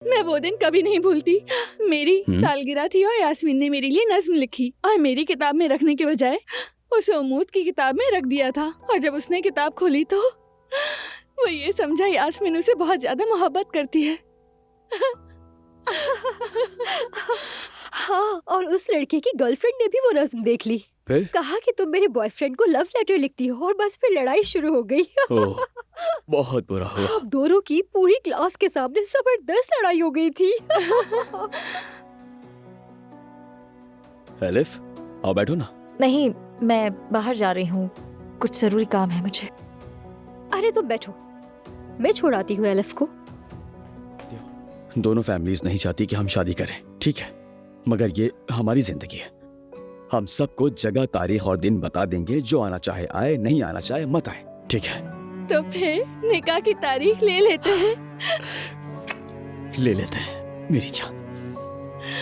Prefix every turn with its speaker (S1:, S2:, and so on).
S1: मैं वो दिन कभी नहीं भूलती। मेरी सालगिरह थी और यास्मीन ने मेरे लिए नज्म लिखी और मेरी किताब में रखने के बजाय उसे उमूद की किताब में रख दिया था। और जब उसने किताब खोली तो वो ये समझा यास्मीन उसे बहुत ज्यादा मोहब्बत करती है।
S2: हाँ, और उस लड़के की गर्लफ्रेंड ने भी वो रस्म देख ली।
S3: फिर?
S2: कहा कि तुम मेरे बॉयफ्रेंड को लव लेटर लिखती हो और बस फिर लड़ाई शुरू हो गई।
S3: ओह, बहुत बुरा हुआ।
S2: अब दोनों की पूरी क्लास के सामने जबरदस्त लड़ाई हो गई थी।
S3: एलिफ, आओ बैठो ना।
S4: नहीं, मैं बाहर जा रही हूँ, कुछ जरूरी काम है मुझे।
S2: अरे तुम बैठो, मैं छोड़ाती हूँ एलिफ को।
S3: दोनों फैमिलीज नहीं चाहती कि हम शादी करें, ठीक है, मगर ये हमारी जिंदगी है। हम सबको जगह, तारीख और दिन बता देंगे। जो आना चाहे आए, नहीं आना चाहे मत आए, ठीक है?
S1: तो फिर निकाह की तारीख ले लेते हैं।
S3: ले लेते हैं मेरी जान।